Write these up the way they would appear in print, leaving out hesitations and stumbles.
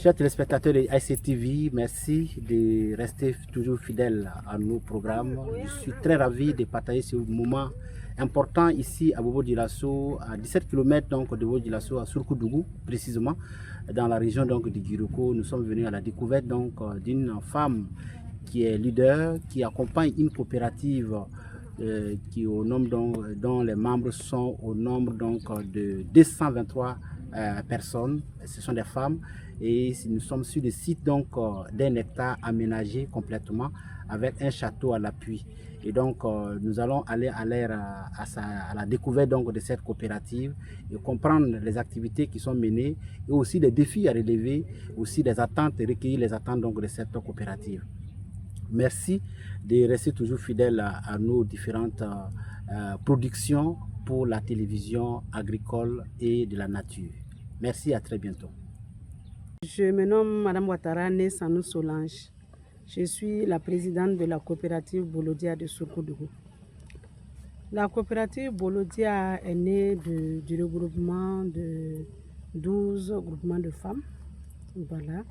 Chers téléspectateurs de ICTV, merci de rester toujours fidèles à nos programmes. Je suis très ravi de partager ce moment important ici à Bobo-Dioulasso, à 17 km donc, de Bobo-Dioulasso, à Surkoudougu précisément, dans la région donc, de Giroko. Nous sommes venus à la découverte d'une femme qui est leader, qui accompagne une coopérative qui au nombre dont les membres sont au nombre donc, de 223 personnes. Ce sont des femmes. Et nous sommes sur le site d'un hectare aménagé complètement avec un château à l'appui. Et donc nous allons aller à la découverte donc, de cette coopérative et comprendre les activités qui sont menées et aussi les défis à relever, aussi les attentes et recueillir les attentes donc, de cette coopérative. Merci de rester toujours fidèle à nos différentes productions pour la télévision agricole et de la nature. Merci, à très bientôt. Je me nomme Madame Ouattara Sanou Solange. Je suis la présidente de la coopérative Bolodia de Surkoudougu. La coopérative Bolodia est née du regroupement de 12 groupements de femmes, voilà,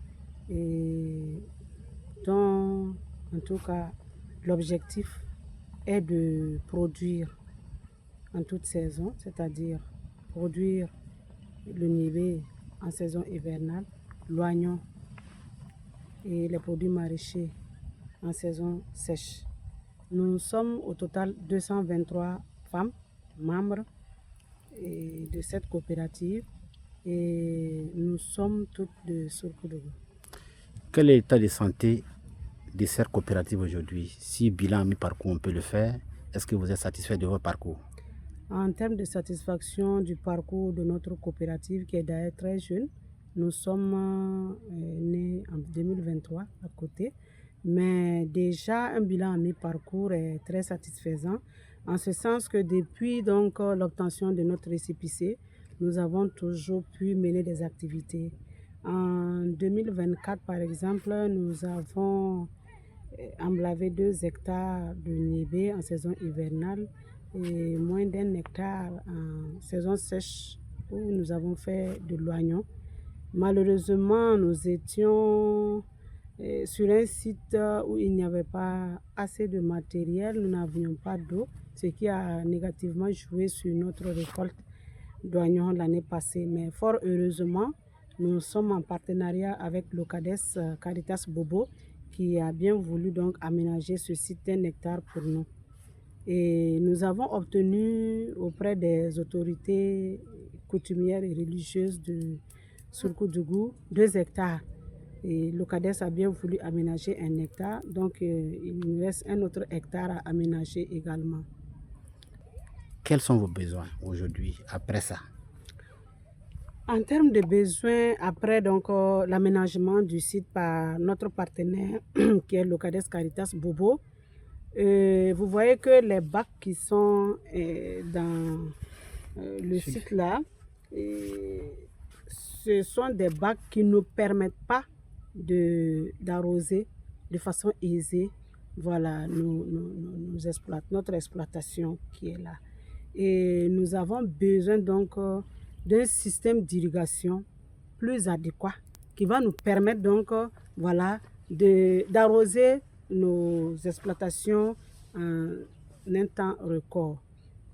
et dont, en tout cas, l'objectif est de produire en toute saison, c'est-à-dire produire le niébé en saison hivernale, l'oignon et les produits maraîchers en saison sèche. Nous sommes au total 223 femmes membres de cette coopérative et nous sommes toutes de Surkoudougu. Quel est l'état de santé de cette coopérative aujourd'hui? Si bilan mi-parcours on peut le faire, est-ce que vous êtes satisfait de votre parcours? En termes de satisfaction du parcours de notre coopérative qui est d'ailleurs très jeune, nous sommes nés en 2023 à côté, mais déjà un bilan à mi-parcours est très satisfaisant, en ce sens que depuis donc l'obtention de notre récépissé, nous avons toujours pu mener des activités. En 2024, par exemple, nous avons emblavé 2 hectares de niébé en saison hivernale et moins d'1 hectare en saison sèche où nous avons fait de l'oignon. Malheureusement, nous étions sur un site où il n'y avait pas assez de matériel, nous n'avions pas d'eau, ce qui a négativement joué sur notre récolte d'oignons l'année passée. Mais fort heureusement, nous sommes en partenariat avec l'OCADES Caritas Bobo qui a bien voulu donc aménager ce site d'1 hectare pour nous. Et nous avons obtenu auprès des autorités coutumières et religieuses de Surkoudougu 2 hectares. Et l'OCADES a bien voulu aménager 1 hectare, donc il nous reste un autre hectare à aménager également. Quels sont vos besoins aujourd'hui, après ça? En termes de besoins, après donc l'aménagement du site par notre partenaire qui est l'OCADES Caritas Bobo, vous voyez que les bacs qui sont dans le site là, ce sont des bacs qui ne nous permettent pas d'arroser de façon aisée, voilà, notre exploitation qui est là. Et nous avons besoin donc d'un système d'irrigation plus adéquat qui va nous permettre donc voilà, d'arroser nos exploitations en un temps record.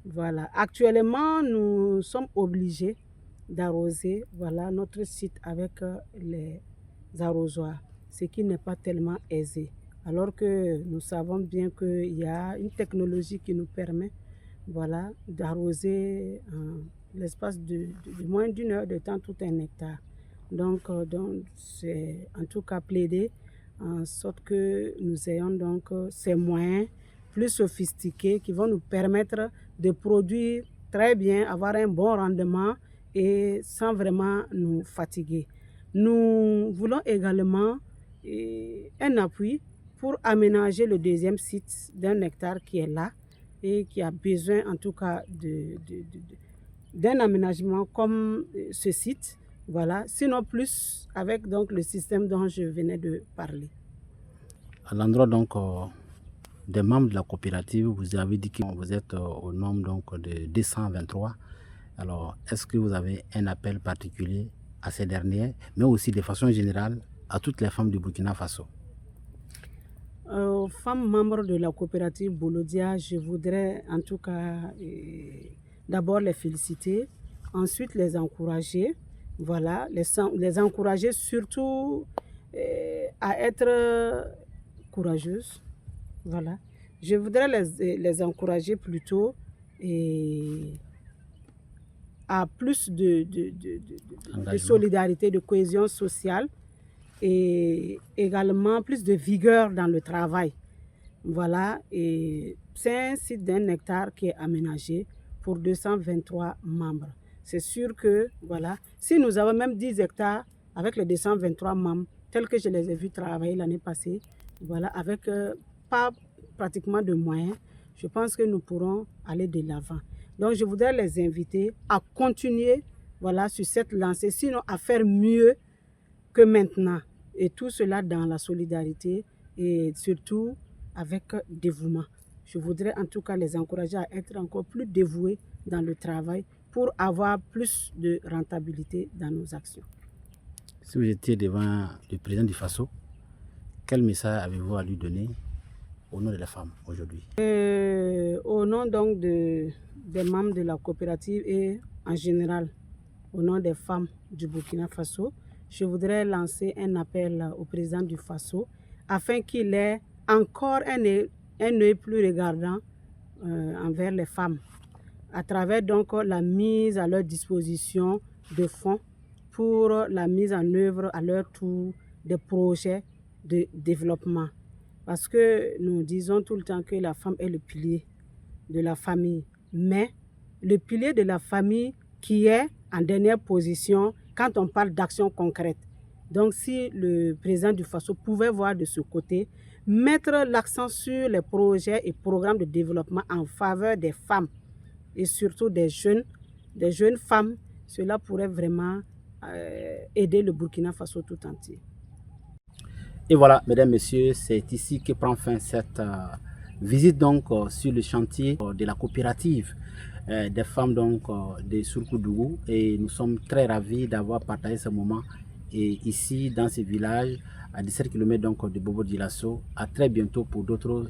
Voilà. Actuellement, nous sommes obligés d'arroser voilà, notre site avec les arrosoirs, ce qui n'est pas tellement aisé. Alors que nous savons bien qu'il y a une technologie qui nous permet voilà, d'arroser l'espace de moins d'1 heure de temps tout 1 hectare. Donc c'est en tout cas plaider en sorte que nous ayons donc ces moyens plus sophistiqués qui vont nous permettre de produire très bien, avoir un bon rendement et sans vraiment nous fatiguer. Nous voulons également un appui pour aménager le 2e site d'1 hectare qui est là et qui a besoin en tout cas d'un aménagement comme ce site, voilà, sinon plus avec donc le système dont je venais de parler. À l'endroit donc des membres de la coopérative, vous avez dit que vous êtes au nombre donc de 223. Alors, est-ce que vous avez un appel particulier à ces derniers, mais aussi de façon générale à toutes les femmes du Burkina Faso? Aux femmes membres de la coopérative Bolodia, je voudrais en tout cas d'abord les féliciter, ensuite les encourager, voilà, les encourager surtout à être courageuses, voilà. Je voudrais les encourager plutôt à plus de solidarité, de cohésion sociale et également plus de vigueur dans le travail. Voilà, et c'est un site d'un hectare qui est aménagé pour 223 membres. C'est sûr que, voilà, si nous avons même 10 hectares avec les 223 membres, tels que je les ai vus travailler l'année passée, voilà, avec pas pratiquement de moyens, je pense que nous pourrons aller de l'avant. Donc, je voudrais les inviter à continuer, voilà, sur cette lancée, sinon à faire mieux que maintenant. Et tout cela dans la solidarité et surtout avec dévouement. Je voudrais en tout cas les encourager à être encore plus dévoués dans le travail pour avoir plus de rentabilité dans nos actions. Si vous étiez devant le président du Faso, quel message avez-vous à lui donner au nom de la femme aujourd'hui? Au nom donc des membres de la coopérative et en général au nom des femmes du Burkina Faso, je voudrais lancer un appel au président du Faso afin qu'il ait encore un œil plus regardant envers les femmes, à travers donc la mise à leur disposition de fonds pour la mise en œuvre à leur tour des projets de développement. Parce que nous disons tout le temps que la femme est le pilier de la famille, mais le pilier de la famille qui est en dernière position quand on parle d'action concrète. Donc si le président du Faso pouvait voir de ce côté, mettre l'accent sur les projets et programmes de développement en faveur des femmes et surtout des jeunes femmes, cela pourrait vraiment aider le Burkina Faso tout entier. Et voilà, mesdames, messieurs, c'est ici que prend fin cette visite donc sur le chantier de la coopérative des femmes donc de Surkoudougou, et nous sommes très ravis d'avoir partagé ce moment et ici dans ce village à 17 km donc de Bobo-Dioulasso. À très bientôt pour d'autres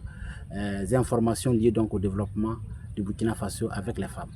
informations liées donc au développement du Burkina Faso avec les femmes.